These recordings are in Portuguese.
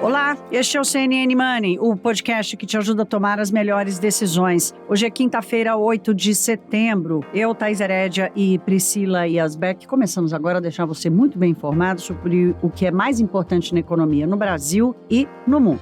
Olá, este é o CNN Money, o podcast que te ajuda a tomar as melhores decisões. Hoje é quinta-feira, 8 de setembro. Eu, Thaís Herédia e Priscila Yasbeck começamos agora a deixar você muito bem informado sobre o que é mais importante na economia no Brasil e no mundo.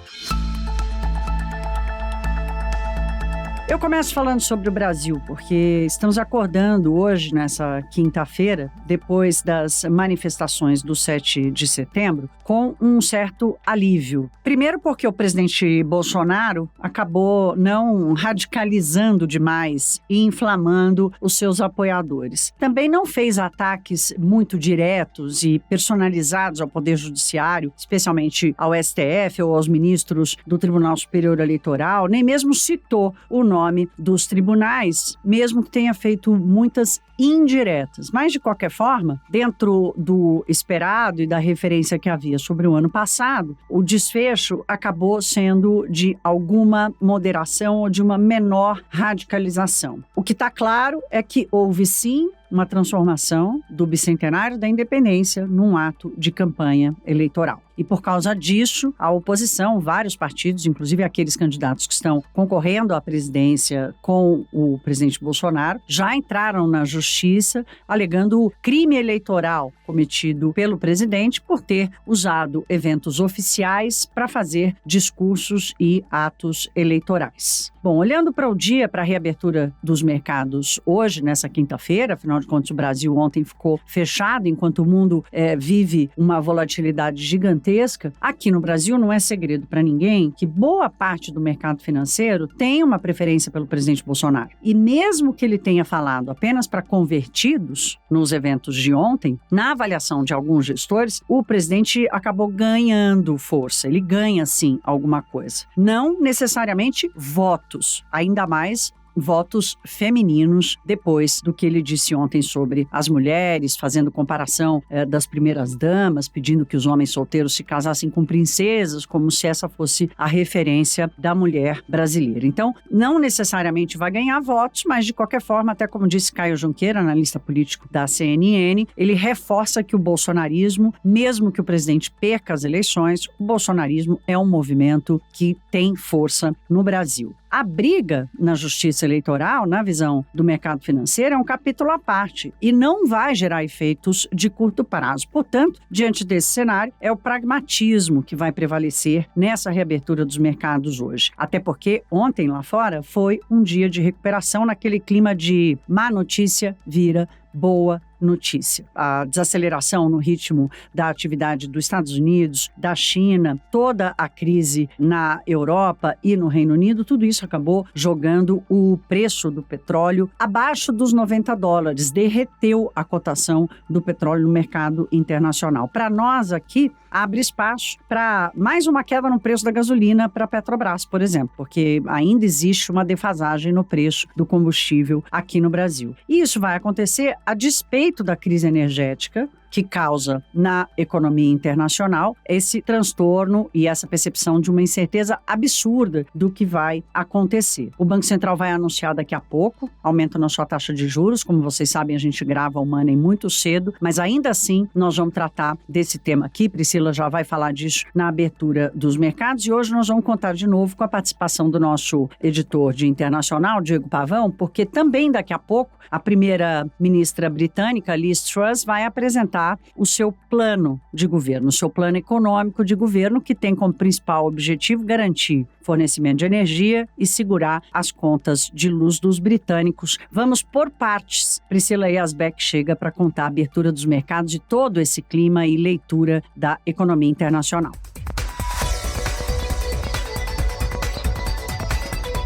Eu começo falando sobre o Brasil, porque estamos acordando hoje, nessa quinta-feira, depois das manifestações do 7 de setembro, com um certo alívio. Primeiro porque o presidente Bolsonaro acabou não radicalizando demais e inflamando os seus apoiadores. Também não fez ataques muito diretos e personalizados ao Poder Judiciário, especialmente ao STF ou aos ministros do Tribunal Superior Eleitoral, nem mesmo citou o nome dos tribunais, mesmo que tenha feito muitas indiretas. Mas, de qualquer forma, dentro do esperado e da referência que havia sobre o ano passado, o desfecho acabou sendo de alguma moderação ou de uma menor radicalização. O que está claro é que houve, sim, uma transformação do bicentenário da independência num ato de campanha eleitoral. E por causa disso, a oposição, vários partidos, inclusive aqueles candidatos que estão concorrendo à presidência com o presidente Bolsonaro, já entraram na justiça alegando crime eleitoral cometido pelo presidente por ter usado eventos oficiais para fazer discursos e atos eleitorais. Bom, olhando para o dia, para a reabertura dos mercados hoje, nessa quinta-feira, afinal de contas o Brasil ontem ficou fechado enquanto o mundo vive uma volatilidade gigantesca. Aqui no Brasil não é segredo para ninguém que boa parte do mercado financeiro tem uma preferência pelo presidente Bolsonaro. E mesmo que ele tenha falado apenas para convertidos nos eventos de ontem, na avaliação de alguns gestores, o presidente acabou ganhando força. Ele ganha, sim, alguma coisa. Não necessariamente votos, ainda mais votos femininos, depois do que ele disse ontem sobre as mulheres, fazendo comparação das primeiras damas, pedindo que os homens solteiros se casassem com princesas, como se essa fosse a referência da mulher brasileira. Então, não necessariamente vai ganhar votos, mas de qualquer forma, até como disse Caio Junqueira, analista político da CNN, ele reforça que o bolsonarismo, mesmo que o presidente perca as eleições, o bolsonarismo é um movimento que tem força no Brasil. A briga na justiça eleitoral, na visão do mercado financeiro, é um capítulo à parte e não vai gerar efeitos de curto prazo. Portanto, diante desse cenário, é o pragmatismo que vai prevalecer nessa reabertura dos mercados hoje. Até porque ontem lá fora foi um dia de recuperação naquele clima de má notícia vira boa notícia. A desaceleração no ritmo da atividade dos Estados Unidos, da China, toda a crise na Europa e no Reino Unido, tudo isso acabou jogando o preço do petróleo abaixo dos $90, derreteu a cotação do petróleo no mercado internacional. Para nós aqui, abre espaço para mais uma queda no preço da gasolina para a Petrobras, por exemplo, porque ainda existe uma defasagem no preço do combustível aqui no Brasil. E isso vai acontecer a despeito da crise energética que causa na economia internacional esse transtorno e essa percepção de uma incerteza absurda do que vai acontecer. O Banco Central vai anunciar daqui a pouco aumento na sua taxa de juros. Como vocês sabem, a gente grava o Money muito cedo, mas ainda assim nós vamos tratar desse tema aqui. Priscila já vai falar disso na abertura dos mercados e hoje nós vamos contar de novo com a participação do nosso editor de internacional, Diego Pavão, porque também daqui a pouco a primeira-ministra britânica, Liz Truss, vai apresentar o seu plano de governo, o seu plano econômico de governo, que tem como principal objetivo garantir fornecimento de energia e segurar as contas de luz dos britânicos. Vamos por partes. Priscila Yasbeck chega para contar a abertura dos mercados de todo esse clima e leitura da economia internacional.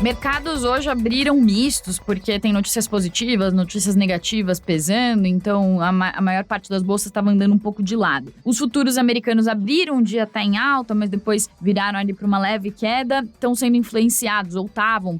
Mercados hoje abriram mistos, porque tem notícias positivas, notícias negativas pesando, então a maior parte das bolsas estava andando um pouco de lado. Os futuros americanos abriram um dia até em alta, mas depois viraram ali para uma leve queda, estão sendo influenciados, ou estavam,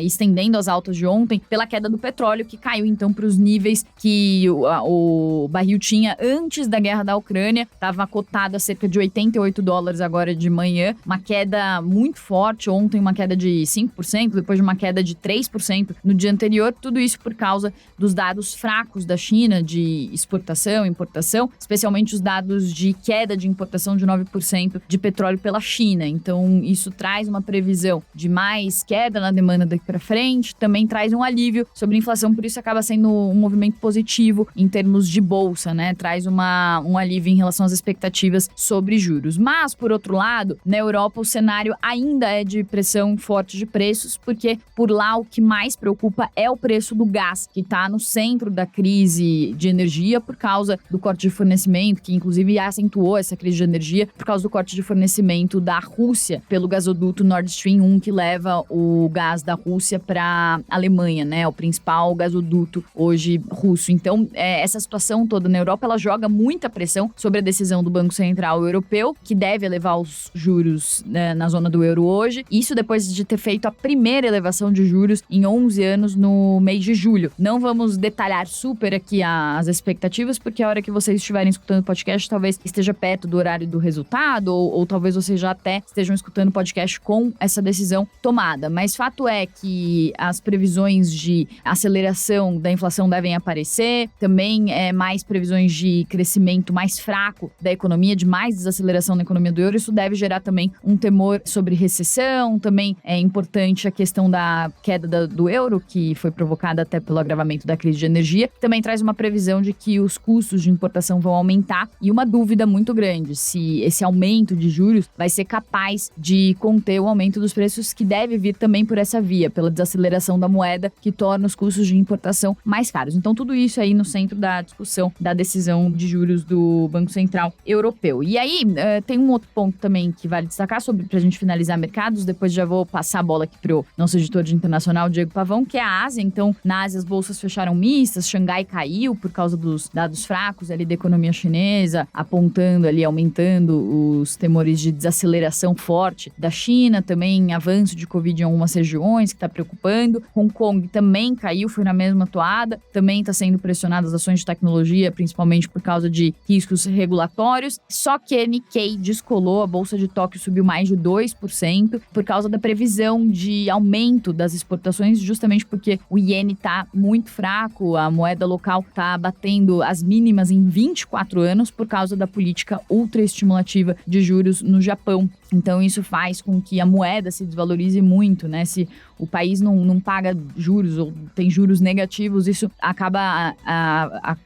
estendendo as altas de ontem, pela queda do petróleo, que caiu então para os níveis que o barril tinha antes da guerra da Ucrânia, estava cotado a cerca de $88 agora de manhã, uma queda muito forte, ontem uma queda de 5%, 2%, depois de uma queda de 3% no dia anterior. Tudo isso por causa dos dados fracos da China de exportação e importação, especialmente os dados de queda de importação de 9% de petróleo pela China. Então, isso traz uma previsão de mais queda na demanda daqui para frente, também traz um alívio sobre a inflação, por isso acaba sendo um movimento positivo em termos de bolsa, né? Traz um alívio em relação às expectativas sobre juros. Mas, por outro lado, na Europa o cenário ainda é de pressão forte de preços, porque por lá o que mais preocupa é o preço do gás, que está no centro da crise de energia por causa do corte de fornecimento, que inclusive acentuou essa crise de energia por causa do corte de fornecimento da Rússia pelo gasoduto Nord Stream 1, que leva o gás da Rússia para a Alemanha, né? O principal gasoduto hoje russo. Então, essa situação toda na Europa, ela joga muita pressão sobre a decisão do Banco Central Europeu, que deve elevar os juros, né, na zona do euro hoje. Isso depois de ter feito a primeira elevação de juros em 11 anos no mês de julho. Não vamos detalhar super aqui as expectativas, porque a hora que vocês estiverem escutando o podcast, talvez esteja perto do horário do resultado, ou talvez vocês já até estejam escutando o podcast com essa decisão tomada. Mas fato é que as previsões de aceleração da inflação devem aparecer, também mais previsões de crescimento mais fraco da economia, de mais desaceleração na economia do euro. Isso deve gerar também um temor sobre recessão. Também é importante a questão da queda do euro, que foi provocada até pelo agravamento da crise de energia. Também traz uma previsão de que os custos de importação vão aumentar e uma dúvida muito grande se esse aumento de juros vai ser capaz de conter o aumento dos preços, que deve vir também por essa via, pela desaceleração da moeda, que torna os custos de importação mais caros. Então, tudo isso aí no centro da discussão da decisão de juros do Banco Central Europeu. E aí, tem um outro ponto também que vale destacar pra gente finalizar mercados, depois já vou passar a bola aqui pro nosso editor de internacional, Diego Pavão, que é a Ásia. Então, na Ásia as bolsas fecharam mistas, Xangai caiu por causa dos dados fracos ali da economia chinesa, apontando ali, aumentando os temores de desaceleração forte da China, também avanço de Covid em algumas regiões que está preocupando. Hong Kong também caiu, foi na mesma toada, também está sendo pressionadas as ações de tecnologia, principalmente por causa de riscos regulatórios. Só que a Nikkei descolou, a bolsa de Tóquio subiu mais de 2% por causa da previsão de aumento das exportações, justamente porque o iene está muito fraco, a moeda local está batendo as mínimas em 24 anos por causa da política ultra estimulativa de juros no Japão. Então, isso faz com que a moeda se desvalorize muito, né? Se o país não paga juros ou tem juros negativos, isso acaba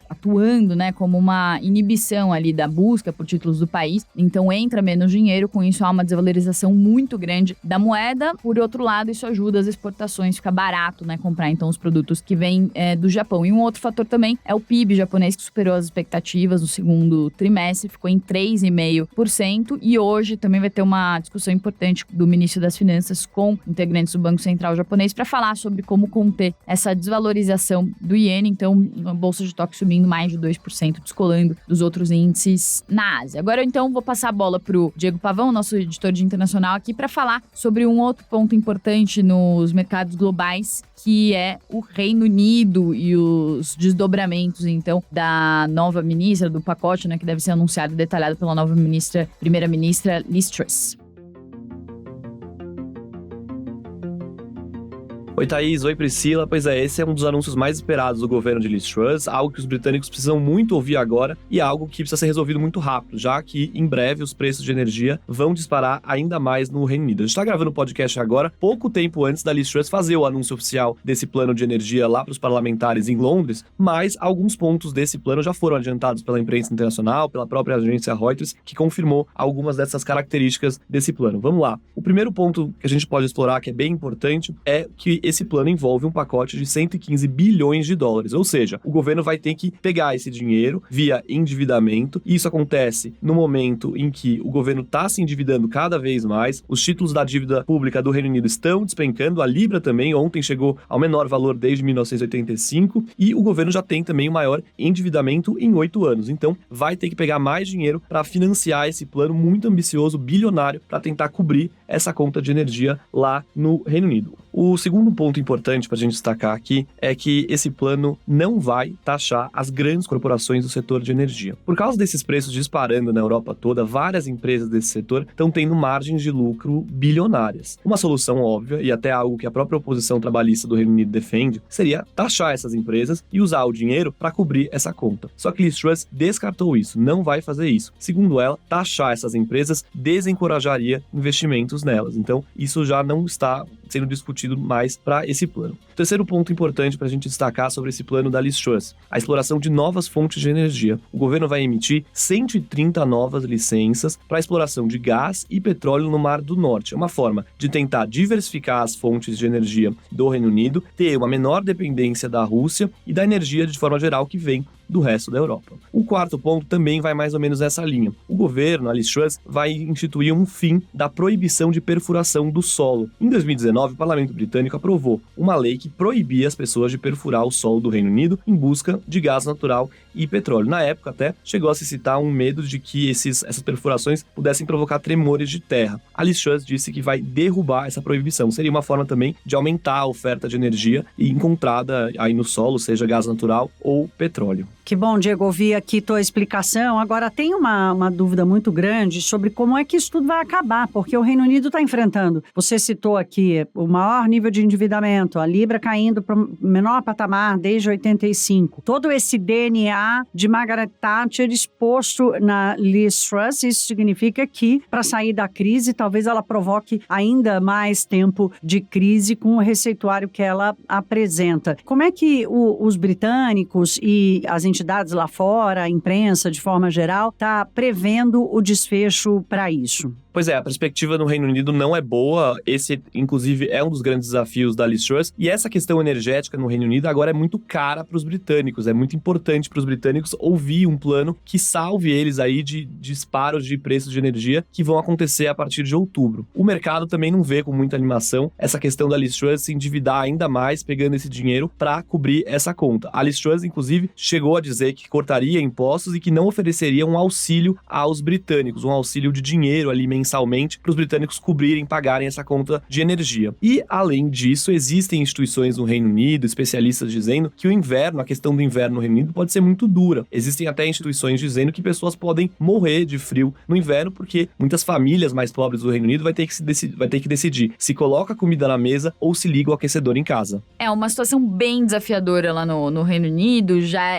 atuando, né, como uma inibição ali da busca por títulos do país. Então, entra menos dinheiro, com isso há uma desvalorização muito grande da moeda. Por outro lado, isso ajuda as exportações, fica barato, né, comprar então os produtos que vêm do Japão. E um outro fator também é o PIB japonês, que superou as expectativas no segundo trimestre, ficou em 3,5%, e hoje também vai ter uma discussão importante do ministro das Finanças com integrantes do Banco Central japonês para falar sobre como conter essa desvalorização do iene. Então, a bolsa de Tóquio subindo mais de 2%, descolando dos outros índices na Ásia. Agora, então, vou passar a bola para o Diego Pavão, nosso editor de internacional aqui, para falar sobre um outro ponto importante nos mercados globais, que é o Reino Unido e os desdobramentos, então, da nova ministra, do pacote, né, que deve ser anunciado e detalhado pela nova primeira-ministra Liz Truss. Oi, Thaís. Oi, Priscila. Pois é, esse é um dos anúncios mais esperados do governo de Liz Truss, algo que os britânicos precisam muito ouvir agora e algo que precisa ser resolvido muito rápido, já que em breve os preços de energia vão disparar ainda mais no Reino Unido. A gente está gravando o podcast agora, pouco tempo antes da Liz Truss fazer o anúncio oficial desse plano de energia lá para os parlamentares em Londres, mas alguns pontos desse plano já foram adiantados pela imprensa internacional, pela própria agência Reuters, que confirmou algumas dessas características desse plano. Vamos lá. O primeiro ponto que a gente pode explorar, que é bem importante, é que esse plano envolve um pacote de 115 bilhões de dólares, ou seja, o governo vai ter que pegar esse dinheiro via endividamento, e isso acontece no momento em que o governo está se endividando cada vez mais, os títulos da dívida pública do Reino Unido estão despencando, a Libra também ontem chegou ao menor valor desde 1985, e o governo já tem também o maior endividamento em 8 anos, então vai ter que pegar mais dinheiro para financiar esse plano muito ambicioso, bilionário, para tentar cobrir essa conta de energia lá no Reino Unido. O segundo ponto importante para a gente destacar aqui é que esse plano não vai taxar as grandes corporações do setor de energia. Por causa desses preços disparando na Europa toda, várias empresas desse setor estão tendo margens de lucro bilionárias. Uma solução óbvia, e até algo que a própria oposição trabalhista do Reino Unido defende, seria taxar essas empresas e usar o dinheiro para cobrir essa conta. Só que Liz Truss descartou isso, não vai fazer isso. Segundo ela, taxar essas empresas desencorajaria investimentos nelas. Então, isso já não está sendo discutido mais para esse plano. O terceiro ponto importante para a gente destacar sobre esse plano da Liz Truss, a exploração de novas fontes de energia. O governo vai emitir 130 novas licenças para a exploração de gás e petróleo no Mar do Norte. É uma forma de tentar diversificar as fontes de energia do Reino Unido, ter uma menor dependência da Rússia e da energia de forma geral que vem do resto da Europa. O quarto ponto também vai mais ou menos nessa linha. O governo, a Liz Truss, vai instituir um fim da proibição de perfuração do solo. Em 2019, o parlamento britânico aprovou uma lei que proibia as pessoas de perfurar o solo do Reino Unido em busca de gás natural e petróleo. Na época, até, chegou a se citar um medo de que essas perfurações pudessem provocar tremores de terra. A Liz Truss disse que vai derrubar essa proibição. Seria uma forma também de aumentar a oferta de energia encontrada aí no solo, seja gás natural ou petróleo. Que bom, Diego, ouvir aqui tua explicação. Agora, tem uma dúvida muito grande sobre como é que isso tudo vai acabar, porque o Reino Unido está enfrentando. Você citou aqui o maior nível de endividamento, a Libra caindo para o menor patamar desde 85. Todo esse DNA de Margaret Thatcher exposto na Liz Truss, isso significa que, para sair da crise, talvez ela provoque ainda mais tempo de crise com o receituário que ela apresenta. Como é que os britânicos e as entidades lá fora, a imprensa de forma geral, está prevendo o desfecho para isso? Pois é, a perspectiva no Reino Unido não é boa. Esse, inclusive, é um dos grandes desafios da Liz Truss. E essa questão energética no Reino Unido agora é muito cara para os britânicos. É muito importante para os britânicos ouvir um plano que salve eles aí de disparos de preços de energia que vão acontecer a partir de outubro. O mercado também não vê com muita animação essa questão da Liz Truss se endividar ainda mais, pegando esse dinheiro para cobrir essa conta. A Liz Truss, inclusive, chegou a dizer que cortaria impostos e que não ofereceria um auxílio aos britânicos, um auxílio de dinheiro ali mensalmente para os britânicos cobrirem, pagarem essa conta de energia. E, além disso, existem instituições no Reino Unido, especialistas dizendo que o inverno, a questão do inverno no Reino Unido pode ser muito dura. Existem até instituições dizendo que pessoas podem morrer de frio no inverno porque muitas famílias mais pobres do Reino Unido vai ter que decidir se coloca comida na mesa ou se liga o aquecedor em casa. É uma situação bem desafiadora lá no Reino Unido.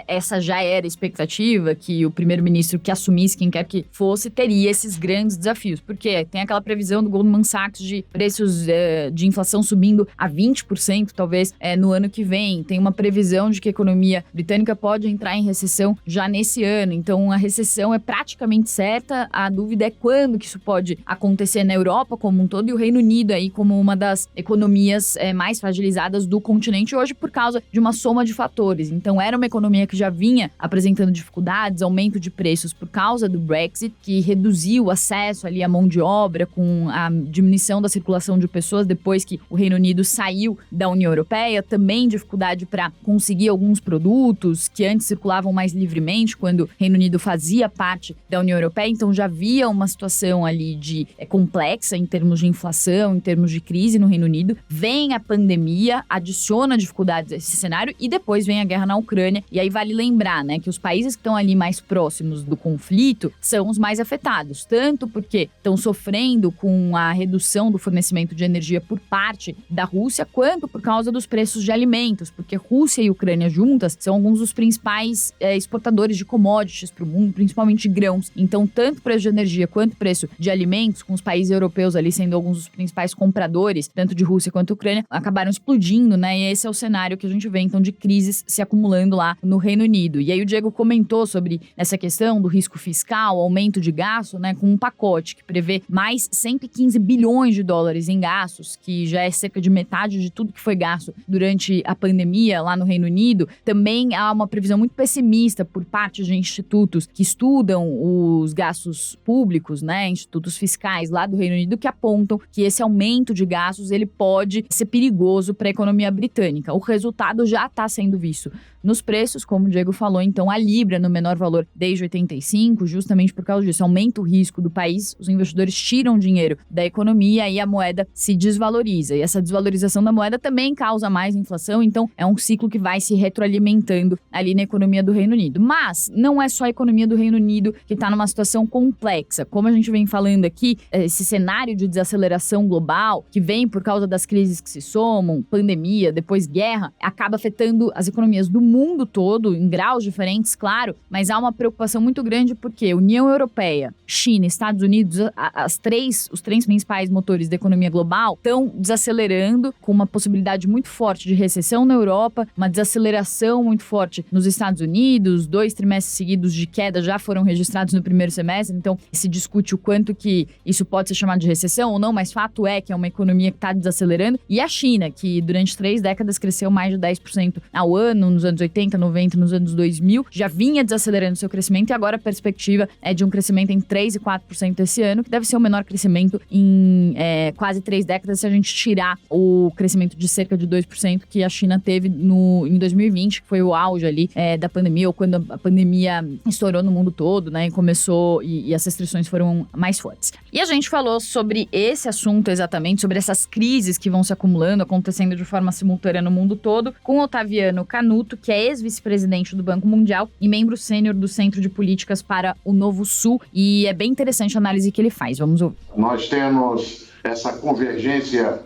Essa já era a expectativa que o primeiro-ministro que assumisse, quem quer que fosse, teria esses grandes desafios. Porque tem aquela previsão do Goldman Sachs de preços de inflação subindo a 20%, talvez, no ano que vem. Tem uma previsão de que a economia britânica pode entrar em recessão já nesse ano. Então, a recessão é praticamente certa. A dúvida é quando que isso pode acontecer na Europa como um todo e o Reino Unido aí como uma das economias mais fragilizadas do continente hoje por causa de uma soma de fatores. Então, era uma economia que já vinha apresentando dificuldades, aumento de preços por causa do Brexit, que reduziu o acesso ali à mão de obra, com a diminuição da circulação de pessoas depois que o Reino Unido saiu da União Europeia, também dificuldade para conseguir alguns produtos que antes circulavam mais livremente quando o Reino Unido fazia parte da União Europeia, então já havia uma situação ali complexa em termos de inflação, em termos de crise no Reino Unido. Vem a pandemia, adiciona dificuldades a esse cenário e depois vem a guerra na Ucrânia, e aí vale lembrar, né, que os países que estão ali mais próximos do conflito são os mais afetados, tanto porque estão sofrendo com a redução do fornecimento de energia por parte da Rússia, quanto por causa dos preços de alimentos, porque Rússia e Ucrânia juntas são alguns dos principais exportadores de commodities para o mundo, principalmente grãos. Então, tanto preço de energia quanto preço de alimentos, com os países europeus ali sendo alguns dos principais compradores, tanto de Rússia quanto Ucrânia, acabaram explodindo, né? E esse é o cenário que a gente vê, então, de crises se acumulando lá no Reino Unido. E aí o Diego comentou sobre essa questão do risco fiscal, aumento de gasto, né? Com um pacote que prevê mais 115 bilhões de dólares em gastos, que já é cerca de metade de tudo que foi gasto durante a pandemia lá no Reino Unido. Também há uma previsão muito pessimista por parte de institutos que estudam os gastos públicos, né, institutos fiscais lá do Reino Unido, que apontam que esse aumento de gastos ele pode ser perigoso para a economia britânica. O resultado já está sendo visto nos preços, como o Diego falou, então a Libra no menor valor desde 85, justamente por causa disso, aumenta o risco do país, os investidores tiram dinheiro da economia e a moeda se desvaloriza. E essa desvalorização da moeda também causa mais inflação, então é um ciclo que vai se retroalimentando ali na economia do Reino Unido. Mas não é só a economia do Reino Unido que está numa situação complexa. Como a gente vem falando aqui, esse cenário de desaceleração global, que vem por causa das crises que se somam, pandemia, depois guerra, acaba afetando as economias do mundo todo, em graus diferentes, claro, mas há uma preocupação muito grande porque União Europeia, China, Estados Unidos, os três principais motores da economia global estão desacelerando, com uma possibilidade muito forte de recessão na Europa, uma desaceleração muito forte nos Estados Unidos, 2 trimestres seguidos de queda já foram registrados no primeiro semestre, então se discute o quanto que isso pode ser chamado de recessão ou não, mas fato é que é uma economia que está desacelerando, e a China, que durante 3 décadas cresceu mais de 10% ao ano, nos anos 80, 90, nos anos 2000, já vinha desacelerando seu crescimento e agora a perspectiva é de um crescimento em 3 e 4% esse ano, que deve ser o menor crescimento em quase 3 décadas se a gente tirar o crescimento de cerca de 2% que a China teve em 2020, que foi o auge ali da pandemia, ou quando a pandemia estourou no mundo todo, né, e começou, e as restrições foram mais fortes. E a gente falou sobre esse assunto exatamente, sobre essas crises que vão se acumulando, acontecendo de forma simultânea no mundo todo, com Otaviano Canuto, que é ex-vice-presidente do Banco Mundial e membro sênior do Centro de Políticas para o Novo Sul, e é bem interessante a análise que ele faz. Vamos ouvir. Nós temos essa convergência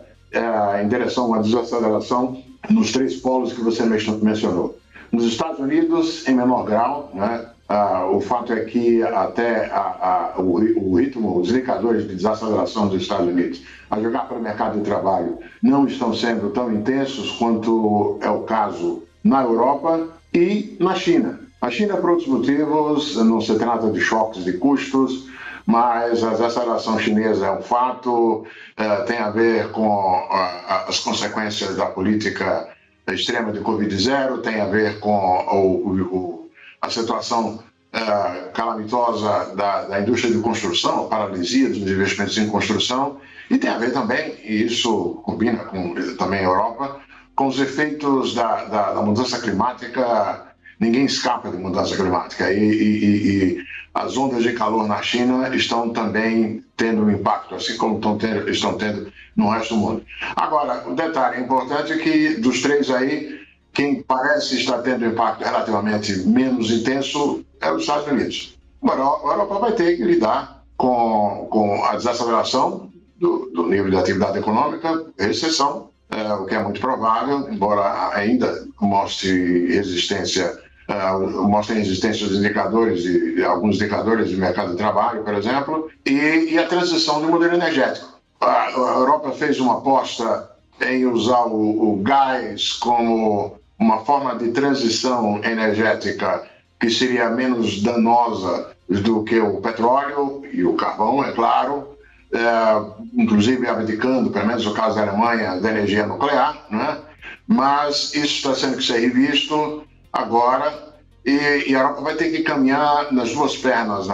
em direção a uma desaceleração nos 3 polos que você mencionou. Nos Estados Unidos, em menor grau, né? O fato é que até o ritmo, os indicadores de desaceleração dos Estados Unidos a jogar para o mercado de trabalho não estão sendo tão intensos quanto é o caso na Europa e na China. A China, por outros motivos, não se trata de choques de custos, mas a desaceleração chinesa é um fato, tem a ver com as consequências da política extrema de Covid-0, tem a ver com a situação calamitosa da indústria de construção, a paralisia dos investimentos em construção, e tem a ver também, e isso combina com também a Europa, com os efeitos da mudança climática. Ninguém escapa de mudança climática e as ondas de calor na China estão também tendo um impacto, assim como estão tendo no resto do mundo. Agora, um detalhe importante é que dos 3 aí, quem parece estar tendo um impacto relativamente menos intenso é os Estados Unidos. Agora, a Europa vai ter que lidar com a desaceleração do nível de atividade econômica, recessão, o que é muito provável, embora ainda mostrem existência dos indicadores, alguns indicadores de mercado de trabalho, por exemplo, e a transição do modelo energético. A Europa fez uma aposta em usar o gás como uma forma de transição energética que seria menos danosa do que o petróleo e o carvão, é claro, inclusive abdicando, pelo menos no caso da Alemanha, da energia nuclear, né? Mas isso está sendo que ser revisto agora e a Europa vai ter que caminhar nas 2 pernas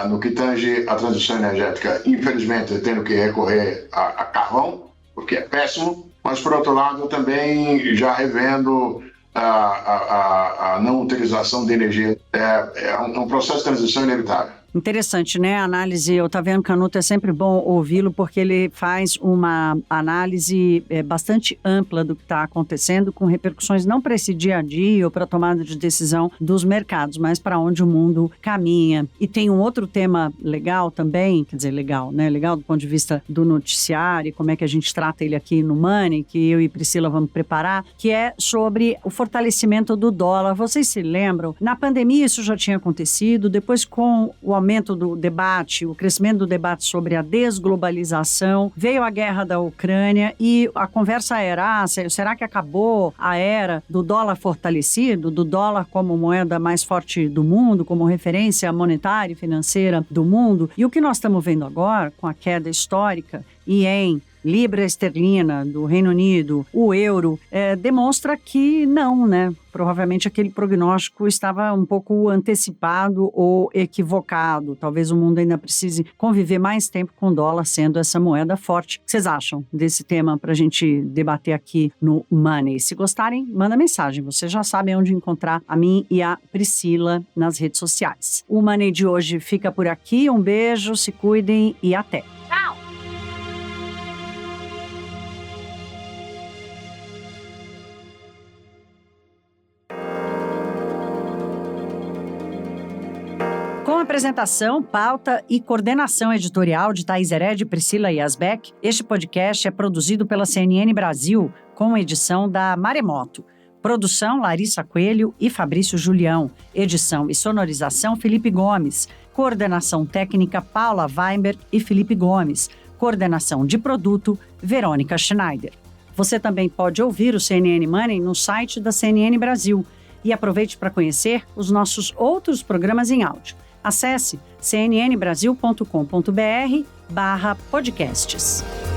no que tange a transição energética. Infelizmente, tendo que recorrer a carvão, porque é péssimo, mas, por outro lado, também já revendo a não utilização de energia. É um processo de transição inevitável. Interessante, né? A análise, Otaviano Canuto, é sempre bom ouvi-lo porque ele faz uma análise bastante ampla do que está acontecendo, com repercussões não para esse dia a dia ou para a tomada de decisão dos mercados, mas para onde o mundo caminha. E tem um outro tema legal também, quer dizer, legal, né? Legal do ponto de vista do noticiário e como é que a gente trata ele aqui no Money, que eu e Priscila vamos preparar, que é sobre o fortalecimento do dólar. Vocês se lembram? Na pandemia isso já tinha acontecido, depois com o aumento do debate, o crescimento do debate sobre a desglobalização, veio a guerra da Ucrânia e a conversa era, será que acabou a era do dólar fortalecido, do dólar como moeda mais forte do mundo, como referência monetária e financeira do mundo? E o que nós estamos vendo agora, com a queda histórica e em libra esterlina do Reino Unido, o euro, demonstra que não, né? Provavelmente aquele prognóstico estava um pouco antecipado ou equivocado. Talvez o mundo ainda precise conviver mais tempo com o dólar sendo essa moeda forte. O que vocês acham desse tema para a gente debater aqui no Money? Se gostarem, manda mensagem. Vocês já sabem onde encontrar a mim e a Priscila nas redes sociais. O Money de hoje fica por aqui. Um beijo, se cuidem e até. Tchau! Com apresentação, pauta e coordenação editorial de Thaís Hered e Priscila Yazbek, este podcast é produzido pela CNN Brasil, com edição da Maremoto. Produção Larissa Coelho e Fabrício Julião. Edição e sonorização Felipe Gomes. Coordenação técnica Paula Weinberg e Felipe Gomes. Coordenação de produto Verônica Schneider. Você também pode ouvir o CNN Money no site da CNN Brasil. E aproveite para conhecer os nossos outros programas em áudio. Acesse cnnbrasil.com.br/podcasts.